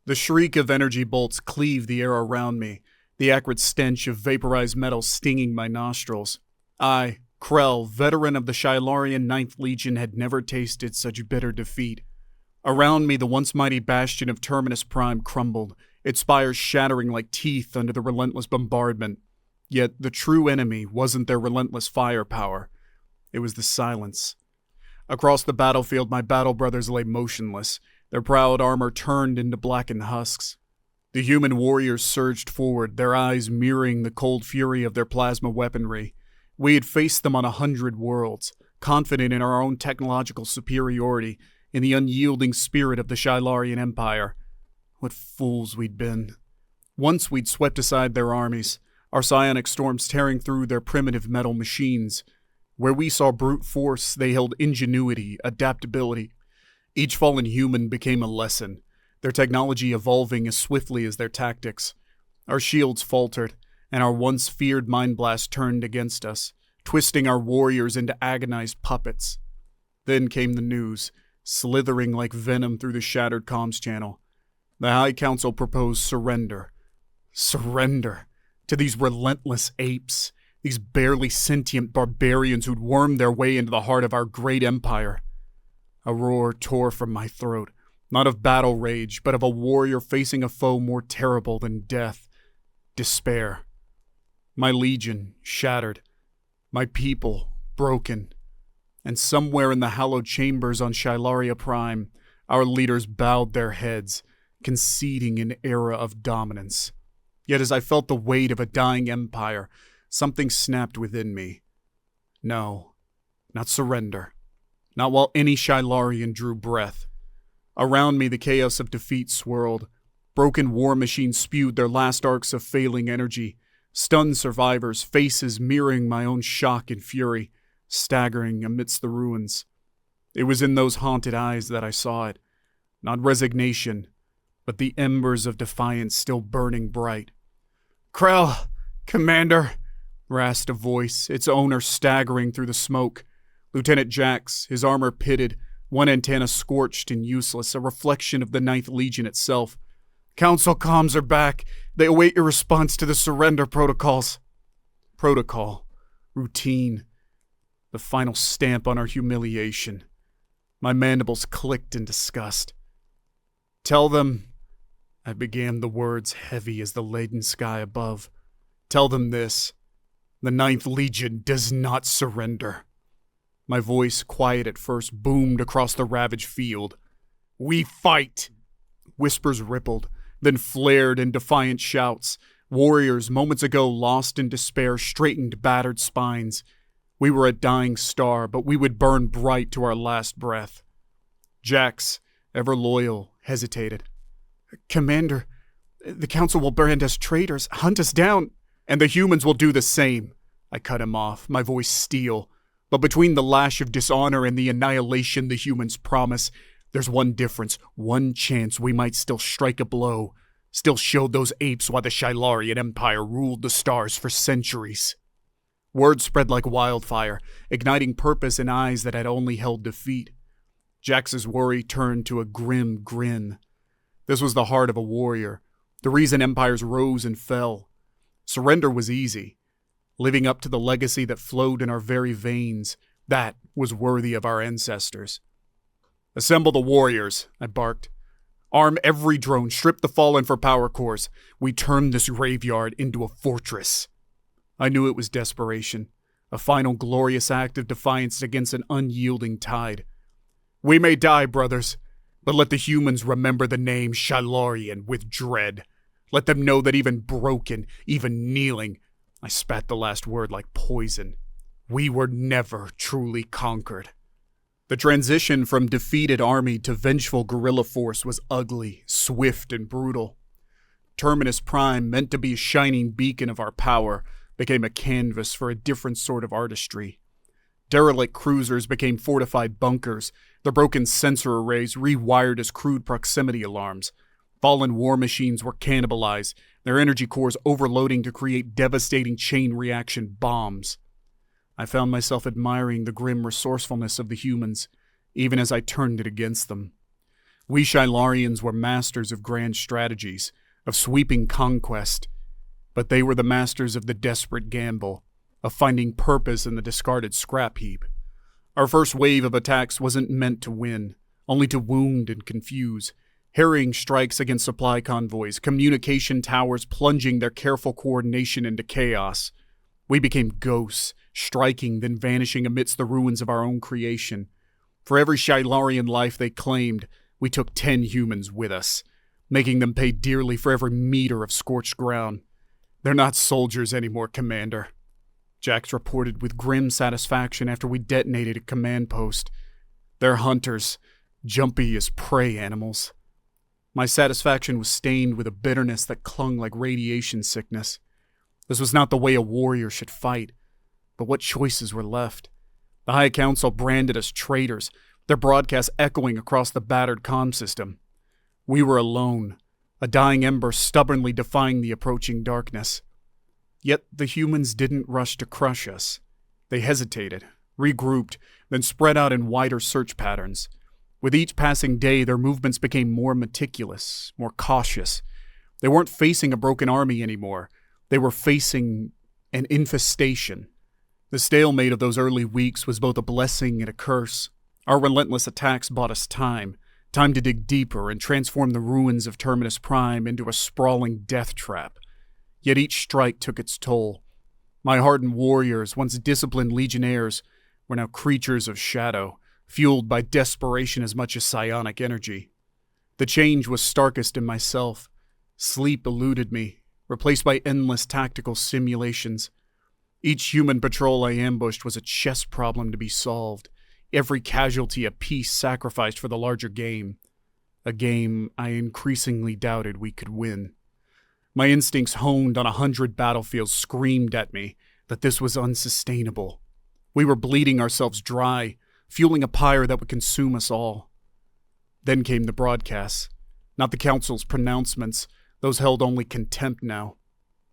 The shriek of energy bolts cleaved the air around me, the acrid stench of vaporized metal stinging my nostrils. I, Krel, veteran of the Xillarian Ninth Legion, had never tasted such bitter defeat. Around me, the once mighty bastion of Terminus Prime crumbled, its spires shattering like teeth under the relentless bombardment. Yet the true enemy wasn't their relentless firepower. It was the silence. Across the battlefield, my battle brothers lay motionless, their proud armor turned into blackened husks. The human warriors surged forward, their eyes mirroring the cold fury of their plasma weaponry. We had faced them on 100 worlds, confident in our own technological superiority, in the unyielding spirit of the Xillarian Empire. What fools we'd been. Once we'd swept aside their armies, our psionic storms tearing through their primitive metal machines. Where we saw brute force, they held ingenuity, adaptability. Each fallen human became a lesson, their technology evolving as swiftly as their tactics. Our shields faltered, and our once feared mind blast turned against us, twisting our warriors into agonized puppets. Then came the news, slithering like venom through the shattered comms channel. The High Council proposed surrender. Surrender to these relentless apes, these barely sentient barbarians who'd wormed their way into the heart of our great empire. A roar tore from my throat, not of battle rage, but of a warrior facing a foe more terrible than death. Despair. My legion shattered, my people broken, and somewhere in the hallowed chambers on Xylaria Prime, our leaders bowed their heads, conceding an era of dominance. Yet as I felt the weight of a dying empire, something snapped within me. No, not surrender. Not while any Xylarian drew breath. Around me, the chaos of defeat swirled. Broken war machines spewed their last arcs of failing energy. Stunned survivors, faces mirroring my own shock and fury, staggering amidst the ruins. It was in those haunted eyes that I saw it. Not resignation, but the embers of defiance still burning bright. "Krel, Commander," rasped a voice, its owner staggering through the smoke. Lieutenant Jax, his armor pitted, one antenna scorched and useless, a reflection of the Ninth Legion itself. "Council comms are back. They await your response to the surrender protocols." Protocol. Routine. The final stamp on our humiliation. My mandibles clicked in disgust. "Tell them," I began, the words heavy as the leaden sky above. "Tell them this. The Ninth Legion does not surrender." My voice, quiet at first, boomed across the ravaged field. "We fight!" Whispers rippled, then flared in defiant shouts. Warriors, moments ago lost in despair, straightened battered spines. We were a dying star, but we would burn bright to our last breath. Jax, ever loyal, hesitated. "Commander, the Council will brand us traitors, hunt us down, and the humans will do the same." I cut him off, my voice steel. But between the lash of dishonor and the annihilation the humans promise, there's one difference, one chance we might still strike a blow, still show those apes why the Xylarian Empire ruled the stars for centuries. Word spread like wildfire, igniting purpose in eyes that had only held defeat. Jax's worry turned to a grim grin. This was the heart of a warrior, the reason empires rose and fell. Surrender was easy. Living up to the legacy that flowed in our very veins, that was worthy of our ancestors. "Assemble the warriors," I barked. "Arm every drone, strip the fallen for power cores. We turn this graveyard into a fortress." I knew it was desperation, a final glorious act of defiance against an unyielding tide. "We may die, brothers, but let the humans remember the name Xylarian with dread. Let them know that even broken, even kneeling," I spat the last word like poison, "we were never truly conquered." The transition from defeated army to vengeful guerrilla force was ugly, swift, and brutal. Terminus Prime, meant to be a shining beacon of our power, became a canvas for a different sort of artistry. Derelict cruisers became fortified bunkers, their broken sensor arrays rewired as crude proximity alarms. Fallen war machines were cannibalized, their energy cores overloading to create devastating chain reaction bombs. I found myself admiring the grim resourcefulness of the humans, even as I turned it against them. We Xillarians were masters of grand strategies, of sweeping conquest, but they were the masters of the desperate gamble, of finding purpose in the discarded scrap heap. Our first wave of attacks wasn't meant to win, only to wound and confuse. Harrying strikes against supply convoys, communication towers plunging their careful coordination into chaos. We became ghosts, striking then vanishing amidst the ruins of our own creation. For every Xillarian life they claimed, we took 10 humans with us, making them pay dearly for every meter of scorched ground. They're not soldiers anymore, Commander. Jax reported with grim satisfaction after we detonated a command post. They're hunters, jumpy as prey animals. My satisfaction was stained with a bitterness that clung like radiation sickness. This was not the way a warrior should fight, but what choices were left? The High Council branded us traitors, their broadcasts echoing across the battered comm system. We were alone, a dying ember stubbornly defying the approaching darkness. Yet the humans didn't rush to crush us. They hesitated, regrouped, then spread out in wider search patterns. With each passing day, their movements became more meticulous, more cautious. They weren't facing a broken army anymore. They were facing an infestation. The stalemate of those early weeks was both a blessing and a curse. Our relentless attacks bought us time to dig deeper and transform the ruins of Terminus Prime into a sprawling death trap. Yet each strike took its toll. My hardened warriors, once disciplined legionnaires, were now creatures of shadow, fueled by desperation as much as psionic energy. The change was starkest in myself. Sleep eluded me, replaced by endless tactical simulations. Each human patrol I ambushed was a chess problem to be solved, every casualty a piece sacrificed for the larger game, a game I increasingly doubted we could win. My instincts honed on 100 battlefields screamed at me that this was unsustainable. We were bleeding ourselves dry, fueling a pyre that would consume us all. Then came the broadcasts, not the Council's pronouncements. Those held only contempt now.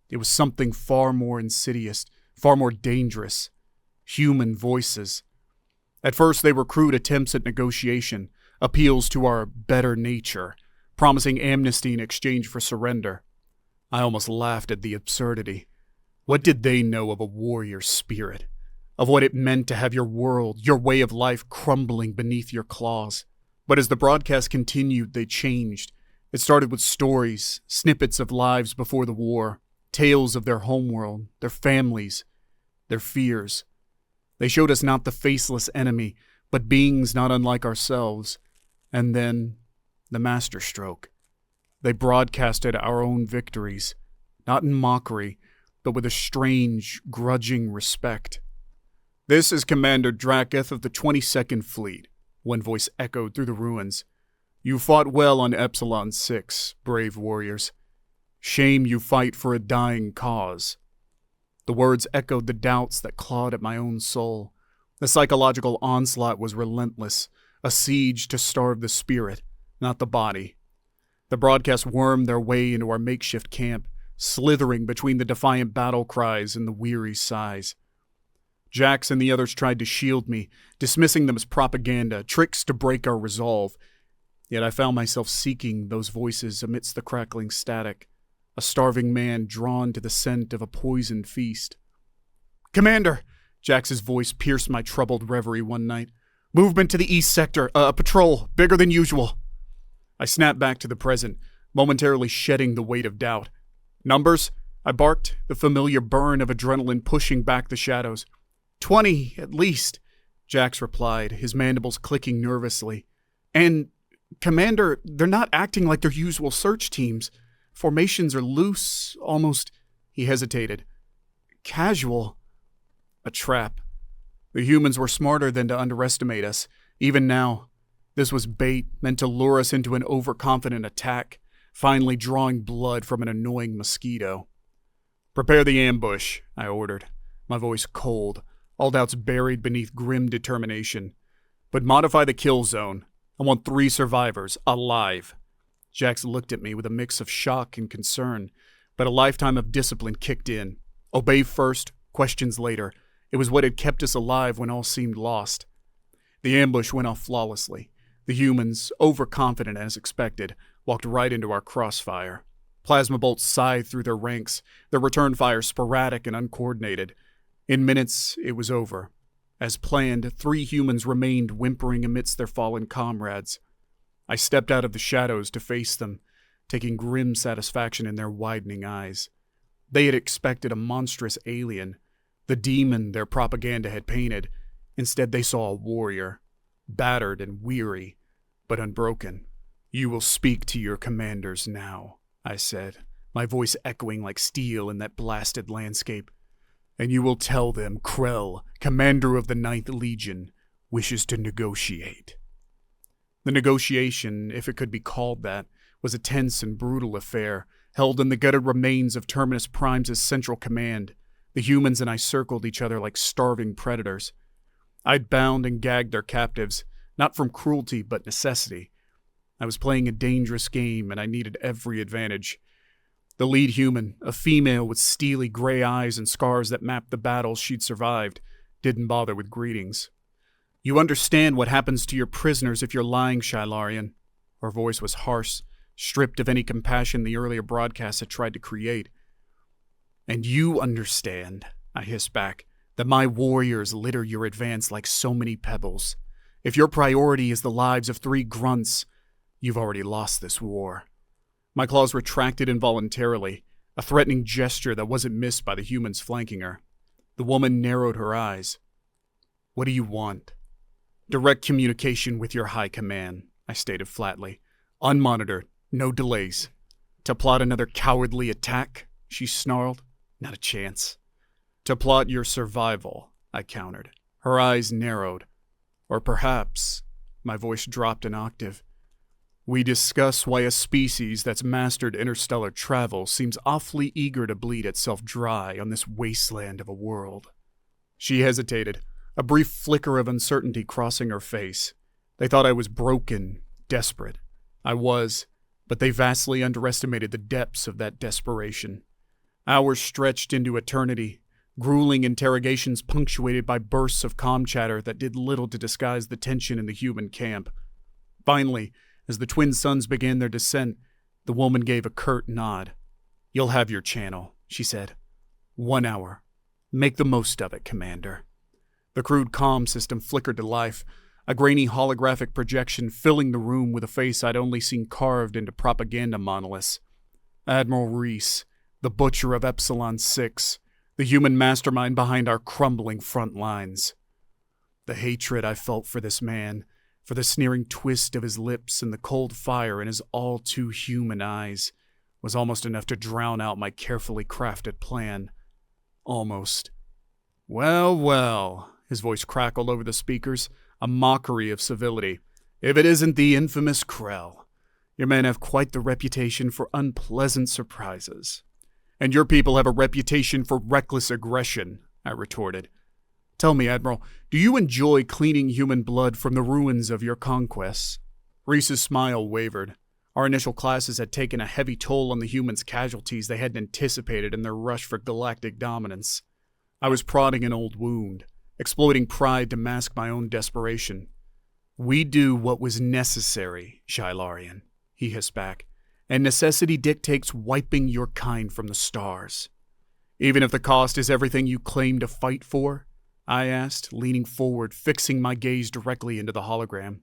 It was something far more insidious, far more dangerous. Human voices. At first they were crude attempts at negotiation, appeals to our better nature, promising amnesty in exchange for surrender. I almost laughed at the absurdity. What did they know of a warrior spirit? Of what it meant to have your world, your way of life crumbling beneath your claws? But as the broadcast continued, they changed. It started with stories, snippets of lives before the war, tales of their homeworld, their families, their fears. They showed us not the faceless enemy, but beings not unlike ourselves. And then, the masterstroke. They broadcasted our own victories, not in mockery, but with a strange, grudging respect. "This is Commander Draketh of the 22nd Fleet," one voice echoed through the ruins. "You fought well on Epsilon 6, brave warriors. Shame you fight for a dying cause." The words echoed the doubts that clawed at my own soul. The psychological onslaught was relentless, a siege to starve the spirit, not the body. The broadcasts wormed their way into our makeshift camp, slithering between the defiant battle cries and the weary sighs. Jax and the others tried to shield me, dismissing them as propaganda, tricks to break our resolve. Yet I found myself seeking those voices amidst the crackling static, a starving man drawn to the scent of a poisoned feast. "Commander!" Jax's voice pierced my troubled reverie one night. "Movement to the east sector, a patrol, bigger than usual." I snapped back to the present, momentarily shedding the weight of doubt. "Numbers?" I barked, the familiar burn of adrenaline pushing back the shadows. 20, at least," Jax replied, his mandibles clicking nervously. "And, Commander, they're not acting like their usual search teams. Formations are loose, almost," he hesitated, "casual. A trap. The humans were smarter than to underestimate us. Even now, this was bait meant to lure us into an overconfident attack, finally drawing blood from an annoying mosquito. "Prepare the ambush," I ordered, my voice cold, all doubts buried beneath grim determination. "But modify the kill zone. I want 3 survivors, alive." Jax looked at me with a mix of shock and concern, but a lifetime of discipline kicked in. Obey first, questions later. It was what had kept us alive when all seemed lost. The ambush went off flawlessly. The humans, overconfident as expected, walked right into our crossfire. Plasma bolts scythed through their ranks, their return fire sporadic and uncoordinated. In minutes, it was over. As planned, 3 humans remained whimpering amidst their fallen comrades. I stepped out of the shadows to face them, taking grim satisfaction in their widening eyes. They had expected a monstrous alien, the demon their propaganda had painted. Instead, they saw a warrior, battered and weary, but unbroken. "You will speak to your commanders now," I said, my voice echoing like steel in that blasted landscape. "And you will tell them Krel, commander of the 9th Legion, wishes to negotiate." The negotiation, if it could be called that, was a tense and brutal affair, held in the gutted remains of Terminus Prime's central command. The humans and I circled each other like starving predators. I'd bound and gagged their captives, not from cruelty but necessity. I was playing a dangerous game and I needed every advantage. The lead human, a female with steely gray eyes and scars that mapped the battles she'd survived, didn't bother with greetings. "You understand what happens to your prisoners if you're lying, Xillarian." Her voice was harsh, stripped of any compassion the earlier broadcasts had tried to create. "And you understand," I hissed back, "that my warriors litter your advance like so many pebbles. If your priority is the lives of 3 grunts, you've already lost this war." My claws retracted involuntarily, a threatening gesture that wasn't missed by the humans flanking her. The woman narrowed her eyes. "What do you want?" "Direct communication with your high command," I stated flatly. "Unmonitored, no delays." "To plot another cowardly attack?" she snarled. "Not a chance." "To plot your survival," I countered. Her eyes narrowed. "Or perhaps," my voice dropped an octave, "we discuss why a species that's mastered interstellar travel seems awfully eager to bleed itself dry on this wasteland of a world." She hesitated, a brief flicker of uncertainty crossing her face. They thought I was broken, desperate. I was, but they vastly underestimated the depths of that desperation. Hours stretched into eternity, grueling interrogations punctuated by bursts of comm chatter that did little to disguise the tension in the human camp. Finally, as the twin suns began their descent, the woman gave a curt nod. "You'll have your channel," she said. "1 hour. Make the most of it, Commander." The crude comm system flickered to life, a grainy holographic projection filling the room with a face I'd only seen carved into propaganda monoliths. Admiral Reese, the butcher of Epsilon 6, the human mastermind behind our crumbling front lines. The hatred I felt for this man, for the sneering twist of his lips and the cold fire in his all-too-human eyes, was almost enough to drown out my carefully crafted plan. Almost. "Well, well," his voice crackled over the speakers, a mockery of civility. "If it isn't the infamous Krel. Your men have quite the reputation for unpleasant surprises." "And your people have a reputation for reckless aggression," I retorted. "Tell me, Admiral, do you enjoy cleaning human blood from the ruins of your conquests?" Reese's smile wavered. Our initial classes had taken a heavy toll on the humans' casualties they hadn't anticipated in their rush for galactic dominance. I was prodding an old wound, exploiting pride to mask my own desperation. "We do what was necessary, Xillarian," he hissed back, "and necessity dictates wiping your kind from the stars." "Even if the cost is everything you claim to fight for?" I asked, leaning forward, fixing my gaze directly into the hologram.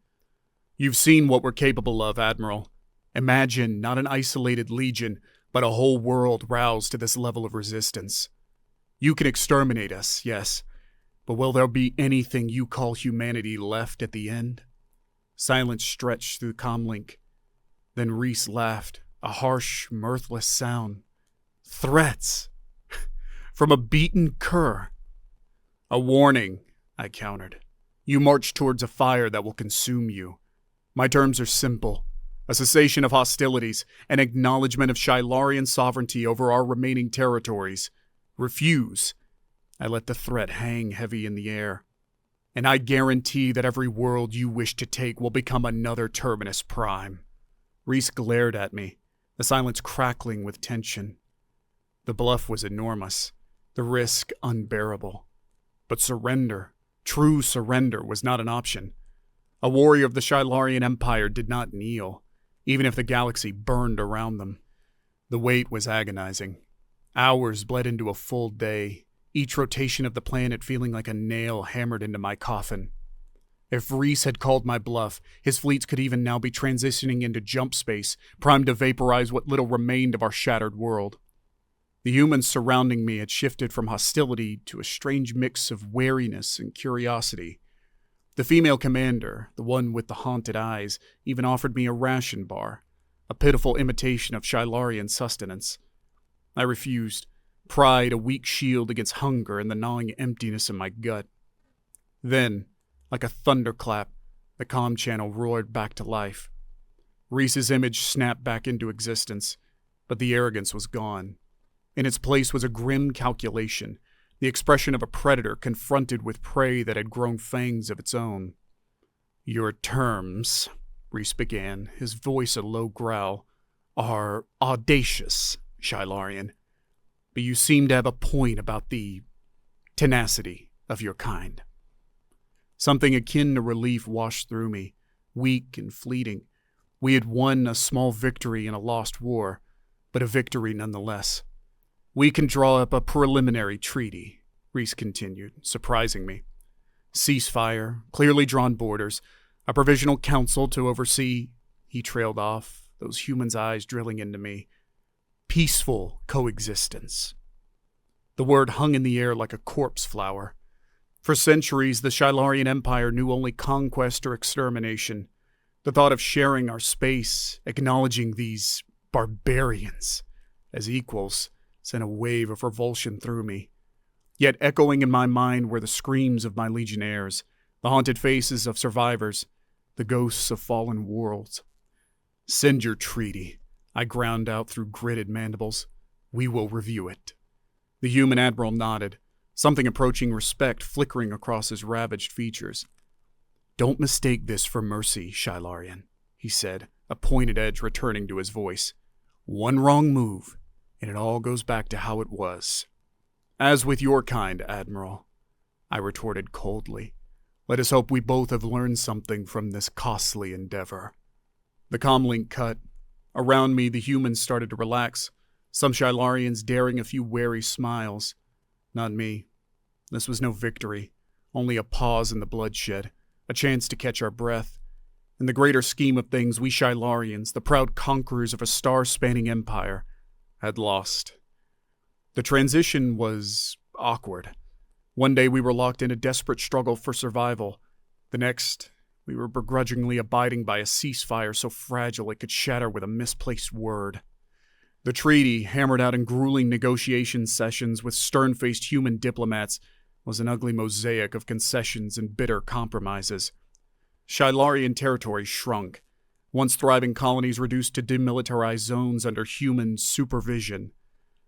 "You've seen what we're capable of, Admiral. Imagine not an isolated legion, but a whole world roused to this level of resistance. You can exterminate us, yes, but will there be anything you call humanity left at the end?" Silence stretched through the comlink. Then Reese laughed, a harsh, mirthless sound. "Threats! From a beaten cur!" "A warning," I countered. "You march towards a fire that will consume you. My terms are simple. A cessation of hostilities, an acknowledgement of Xillarian sovereignty over our remaining territories. Refuse. I let the threat hang heavy in the air. And I guarantee that every world you wish to take will become another Terminus Prime." Reese glared at me, the silence crackling with tension. The bluff was enormous, the risk unbearable. But surrender, true surrender, was not an option. A warrior of the Xillarian Empire did not kneel, even if the galaxy burned around them. The wait was agonizing. Hours bled into a full day, each rotation of the planet feeling like a nail hammered into my coffin. If Reese had called my bluff, his fleets could even now be transitioning into jump space, primed to vaporize what little remained of our shattered world. The humans surrounding me had shifted from hostility to a strange mix of wariness and curiosity. The female commander, the one with the haunted eyes, even offered me a ration bar, a pitiful imitation of Xillarian sustenance. I refused, pride a weak shield against hunger and the gnawing emptiness in my gut. Then, like a thunderclap, the comm channel roared back to life. Reese's image snapped back into existence, but the arrogance was gone. In its place was a grim calculation, the expression of a predator confronted with prey that had grown fangs of its own. "Your terms," Reese began, his voice a low growl, "are audacious, Xillarian. But you seem to have a point about the tenacity of your kind." Something akin to relief washed through me, weak and fleeting. We had won a small victory in a lost war, but a victory nonetheless. "We can draw up a preliminary treaty," Reese continued, surprising me. "Ceasefire, clearly drawn borders, a provisional council to oversee," he trailed off, those humans' eyes drilling into me. "Peaceful coexistence." The word hung in the air like a corpse flower. For centuries, the Xillarian Empire knew only conquest or extermination. The thought of sharing our space, acknowledging these barbarians as equals, sent a wave of revulsion through me. Yet echoing in my mind were the screams of my legionnaires, the haunted faces of survivors, the ghosts of fallen worlds. "Send your treaty," I ground out through gritted mandibles. "We will review it." The human admiral nodded, something approaching respect flickering across his ravaged features. "Don't mistake this for mercy, Xillarian," he said, a pointed edge returning to his voice. "One wrong move, and it all goes back to how it was." "As with your kind, Admiral," I retorted coldly. "Let us hope we both have learned something from this costly endeavor." The comlink cut. Around me, the humans started to relax, some Xillarians daring a few wary smiles. Not me. This was no victory, only a pause in the bloodshed, a chance to catch our breath. In the greater scheme of things, we Xillarians, the proud conquerors of a star-spanning empire, had lost. The transition was awkward. One day we were locked in a desperate struggle for survival. The next, we were begrudgingly abiding by a ceasefire so fragile it could shatter with a misplaced word. The treaty, hammered out in grueling negotiation sessions with stern-faced human diplomats, was an ugly mosaic of concessions and bitter compromises. Xillarian territory shrunk, once thriving colonies reduced to demilitarized zones under human supervision.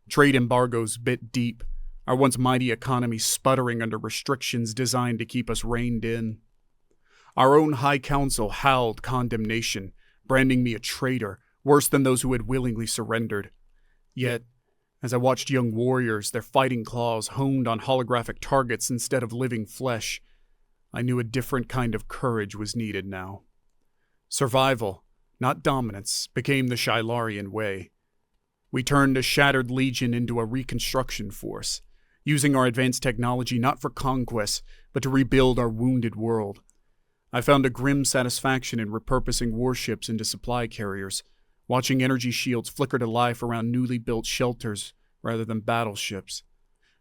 Trade embargoes bit deep, our once mighty economy sputtering under restrictions designed to keep us reined in. Our own High Council howled condemnation, branding me a traitor, worse than those who had willingly surrendered. Yet, as I watched young warriors, their fighting claws honed on holographic targets instead of living flesh, I knew a different kind of courage was needed now. Survival, not dominance, became the Xillarian way. We turned a shattered legion into a reconstruction force, using our advanced technology not for conquest, but to rebuild our wounded world. I found a grim satisfaction in repurposing warships into supply carriers, watching energy shields flicker to life around newly built shelters rather than battleships.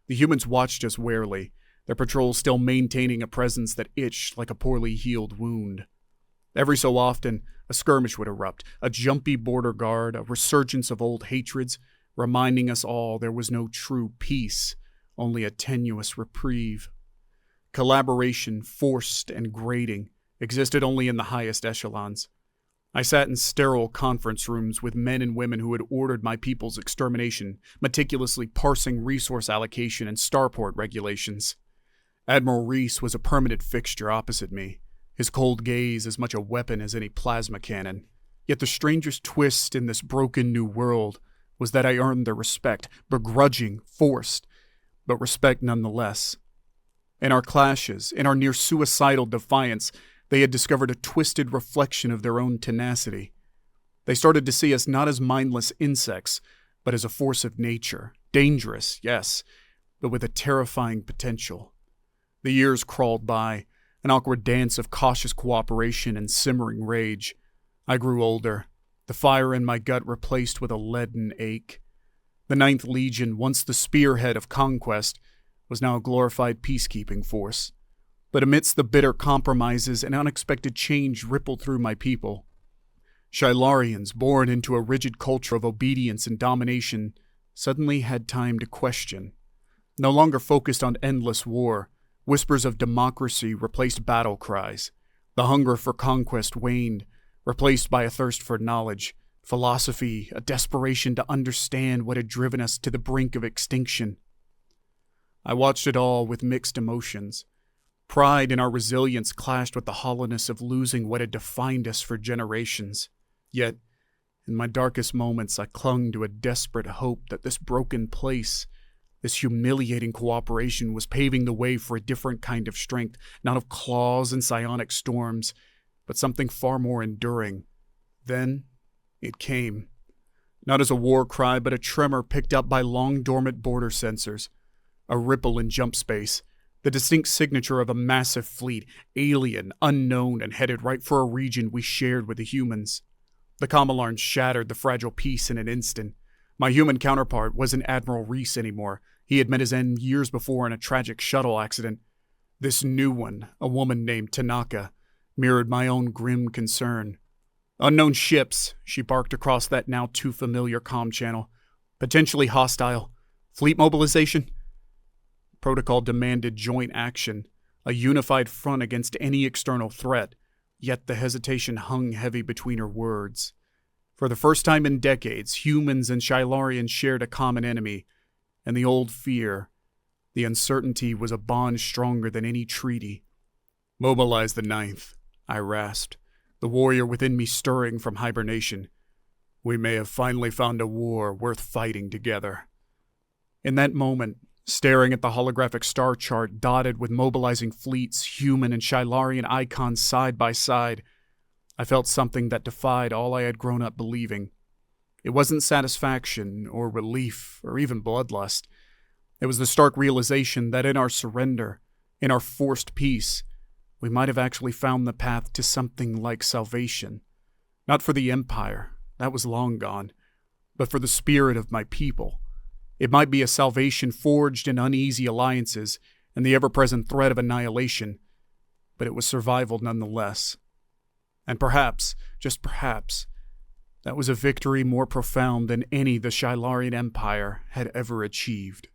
The humans watched us warily, their patrols still maintaining a presence that itched like a poorly healed wound. Every so often, a skirmish would erupt, a jumpy border guard, a resurgence of old hatreds, reminding us all there was no true peace, only a tenuous reprieve. Collaboration, forced and grating, existed only in the highest echelons. I sat in sterile conference rooms with men and women who had ordered my people's extermination, meticulously parsing resource allocation and starport regulations. Admiral Reese was a permanent fixture opposite me, his cold gaze as much a weapon as any plasma cannon. Yet the strangest twist in this broken new world was that I earned their respect, begrudging, forced, but respect nonetheless. In our clashes, in our near-suicidal defiance, They had discovered a twisted reflection of their own tenacity. They started to see us not as mindless insects, but as a force of nature. Dangerous, yes, but with a terrifying potential. The years crawled by, an awkward dance of cautious cooperation and simmering rage. I grew older, the fire in my gut replaced with a leaden ache. The Ninth Legion, once the spearhead of conquest, was now a glorified peacekeeping force. But amidst the bitter compromises, an unexpected change rippled through my people. Xillarians, born into a rigid culture of obedience and domination, suddenly had time to question. No longer focused on endless war, whispers of democracy replaced battle cries. The hunger for conquest waned, replaced by a thirst for knowledge, philosophy, a desperation to understand what had driven us to the brink of extinction. I watched it all with mixed emotions. Pride in our resilience clashed with the hollowness of losing what had defined us for generations. Yet, in my darkest moments, I clung to a desperate hope that this broken place, this humiliating cooperation, was paving the way for a different kind of strength, not of claws and psionic storms, but something far more enduring. Then, it came. Not as a war cry, but a tremor picked up by long-dormant border sensors. A ripple in jump space, the distinct signature of a massive fleet, alien, unknown, and headed right for a region we shared with the humans. The comm alarm shattered the fragile peace in an instant. My human counterpart wasn't Admiral Reese anymore. He had met his end years before in a tragic shuttle accident. This new one, a woman named Tanaka, mirrored my own grim concern. Unknown ships, she barked across that now too familiar comm channel. Potentially hostile. Fleet mobilization? Protocol demanded joint action, a unified front against any external threat, yet the hesitation hung heavy between her words. For the first time in decades, humans and Xillarians shared a common enemy, and the old fear, the uncertainty, was a bond stronger than any treaty. Mobilize the Ninth, I rasped, the warrior within me stirring from hibernation. We may have finally found a war worth fighting together. In that moment, staring at the holographic star chart dotted with mobilizing fleets, human and Xillarian icons side by side, I felt something that defied all I had grown up believing. It wasn't satisfaction or relief or even bloodlust. It was the stark realization that in our surrender, in our forced peace, we might have actually found the path to something like salvation. Not for the Empire, that was long gone, but for the spirit of my people. It might be a salvation forged in uneasy alliances and the ever-present threat of annihilation, but it was survival nonetheless. And perhaps, just perhaps, that was a victory more profound than any the Xillarian Empire had ever achieved.